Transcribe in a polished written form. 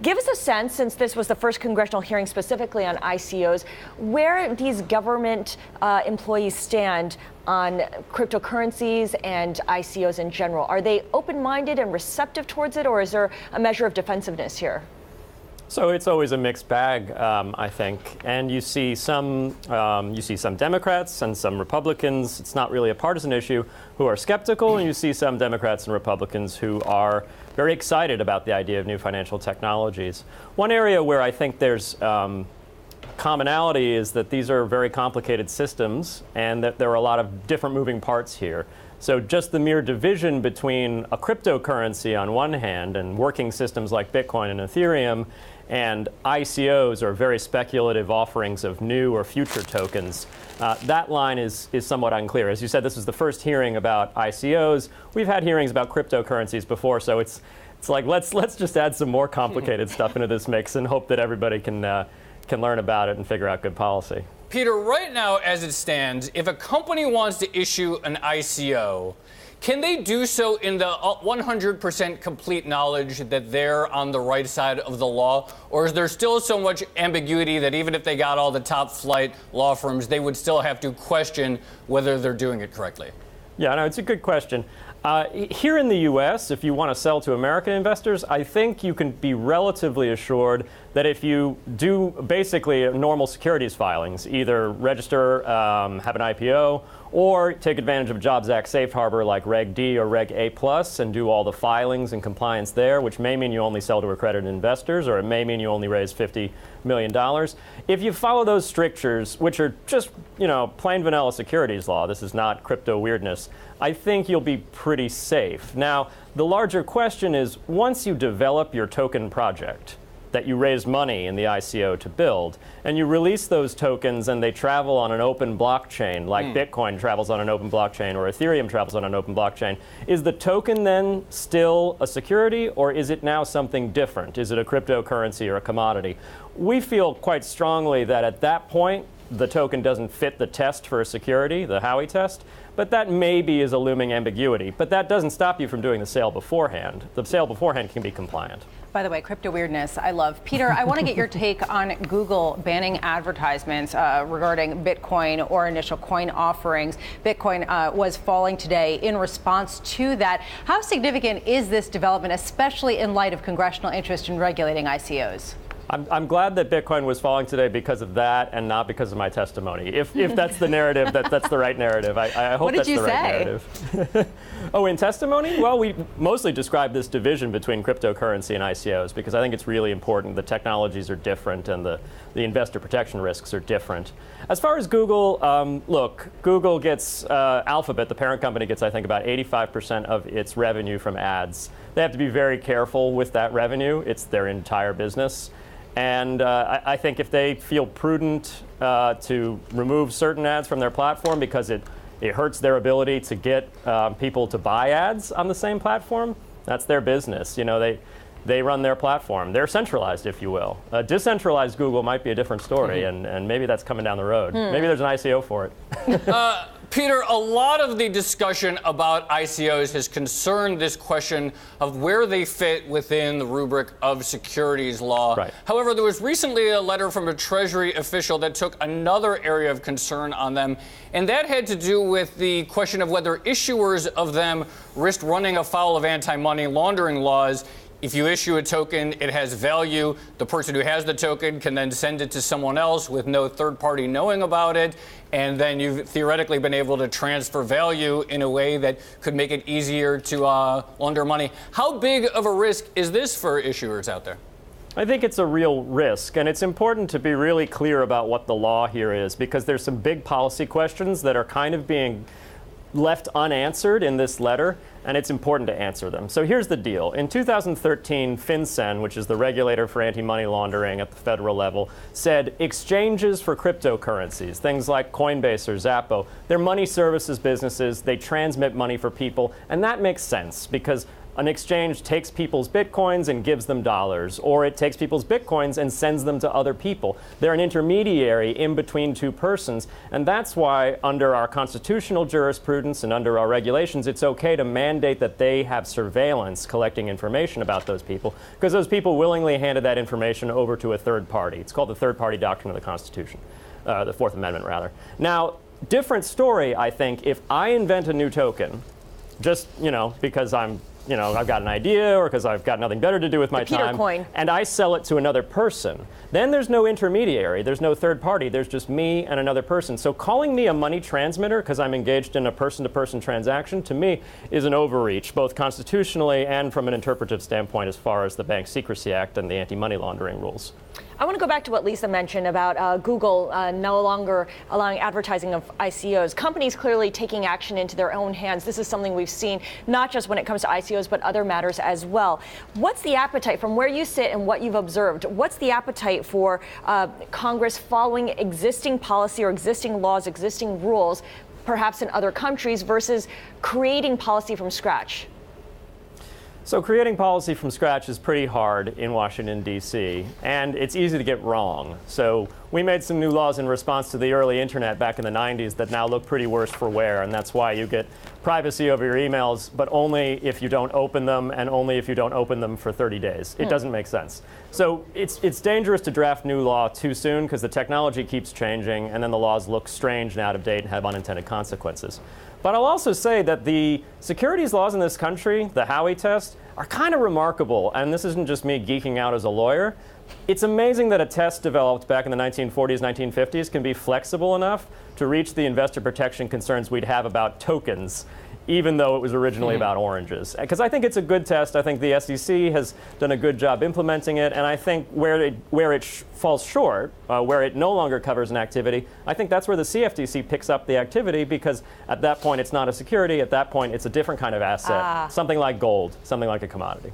Give us a sense, since this was the first congressional hearing specifically on ICOs, where these government employees stand on cryptocurrencies and ICOs in general. Are they open-minded and receptive towards it, or is there a measure of defensiveness here? So it's always a mixed bag, I think, and you see some Democrats and some Republicans. It's not really a partisan issue who are skeptical, and you see some Democrats and Republicans who are very excited about the idea of new financial technologies. One area where I think there's commonality is that these are very complicated systems, and that there are a lot of different moving parts here. So just the mere division between a cryptocurrency on one hand and working systems like Bitcoin and Ethereum and ICOs, or very speculative offerings of new or future tokens, that line is somewhat unclear. As you said, this is the first hearing about ICOs. We've had hearings about cryptocurrencies before, so it's like let's just add some more complicated stuff into this mix and hope that everybody can learn about it and figure out good policy. Peter, right now as it stands, if a company wants to issue an ICO, can they do so in the 100% complete knowledge that they're on the right side of the law? Or is there still so much ambiguity that even if they got all the top flight law firms, they would still have to question whether they're doing it correctly? Yeah, no, it's a good question. Here in the U.S., if you want to sell to American investors, I think you can be relatively assured that if you do basically normal securities filings, either register, have an IPO, or take advantage of Jobs Act safe harbor like Reg D or Reg A+, and do all the filings and compliance there, which may mean you only sell to accredited investors, or it may mean you only raise $50 million. If you follow those strictures, which are just, plain vanilla securities law, this is not crypto weirdness, I think you'll be pretty safe. Now, the larger question is, once you develop your token project that you raised money in the ICO to build, and you release those tokens and they travel on an open blockchain, like Bitcoin travels on an open blockchain or Ethereum travels on an open blockchain, is the token then still a security, or is it now something different? Is it a cryptocurrency or a commodity? We feel quite strongly that at that point, the token doesn't fit the test for a security, the Howey test, but that maybe is a looming ambiguity. But that doesn't stop you from doing the sale beforehand. The sale beforehand can be compliant. By the way, crypto weirdness, I love. Peter, I want to get your take on Google banning advertisements regarding Bitcoin or initial coin offerings. Bitcoin was falling today in response to that. How significant is this development, especially in light of congressional interest in regulating ICOs? I'm glad that Bitcoin was falling today because of that and not because of my testimony. If that's the narrative, that's the right narrative. I hope that's the right narrative. Oh, in testimony? Well, we mostly described this division between cryptocurrency and ICOs because I think it's really important. The technologies are different and the investor protection risks are different. As far as Google, look, Google gets, Alphabet, the parent company, gets, I think, about 85% of its revenue from ads. They have to be very careful with that revenue. It's their entire business. And I think if they feel prudent to remove certain ads from their platform because it hurts their ability to get people to buy ads on the same platform, that's their business. They run their platform. They're centralized, if you will. Decentralized Google might be a different story, and maybe that's coming down the road. Maybe there's an ICO for it. Peter, a lot of the discussion about ICOs has concerned this question of where they fit within the rubric of securities law. Right. However, there was recently a letter from a Treasury official that took another area of concern on them, and that had to do with the question of whether issuers of them risked running afoul of anti-money laundering laws. If you issue a token, it has value. The person who has the token can then send it to someone else with no third party knowing about it. And then you've theoretically been able to transfer value in a way that could make it easier to launder money. How big of a risk is this for issuers out there? I think it's a real risk, and it's important to be really clear about what the law here is, because there's some big policy questions that are kind of being left unanswered in this letter, and it's important to answer them. So here's the deal. In 2013, FinCEN, which is the regulator for anti-money laundering at the federal level, said exchanges for cryptocurrencies, things like Coinbase or Zappo, they're money services businesses, they transmit money for people, and that makes sense because an exchange takes people's bitcoins and gives them dollars, or it takes people's bitcoins and sends them to other people. They're an intermediary in between two persons, and that's why under our constitutional jurisprudence and under our regulations, it's okay to mandate that they have surveillance collecting information about those people, because those people willingly handed that information over to a third party. It's called the third party doctrine of the Constitution, the Fourth Amendment rather. Now, different story, I think, if I invent a new token, just, because I've got an idea or because I've got nothing better to do with my time, coin. and I sell it to another person, then there's no intermediary, there's no third party, there's just me and another person. So calling me a money transmitter because I'm engaged in a person-to-person transaction, to me, is an overreach, both constitutionally and from an interpretive standpoint as far as the Bank Secrecy Act and the anti-money laundering rules. I want to go back to what Lisa mentioned about Google no longer allowing advertising of ICOs. Companies clearly taking action into their own hands. This is something we've seen not just when it comes to ICOs, but other matters as well. What's the appetite from where you sit and what you've observed? What's the appetite for Congress following existing policy or existing laws, existing rules, perhaps in other countries, versus creating policy from scratch? So creating policy from scratch is pretty hard in Washington, D.C., and it's easy to get wrong. So we made some new laws in response to the early internet back in the 90s that now look pretty worse for wear, and that's why you get privacy over your emails, but only if you don't open them and only if you don't open them for 30 days. It doesn't make sense. So it's dangerous to draft new law too soon because the technology keeps changing and then the laws look strange and out of date and have unintended consequences. But I'll also say that the securities laws in this country, the Howey test, are kind of remarkable. And this isn't just me geeking out as a lawyer. It's amazing that a test developed back in the 1940s, 1950s can be flexible enough to reach the investor protection concerns we'd have about tokens, even though it was originally about oranges. Because I think it's a good test. I think the SEC has done a good job implementing it. And I think where it falls short, where it no longer covers an activity, I think that's where the CFTC picks up the activity, because at that point it's not a security. At that point it's a different kind of asset, something like gold, something like a commodity.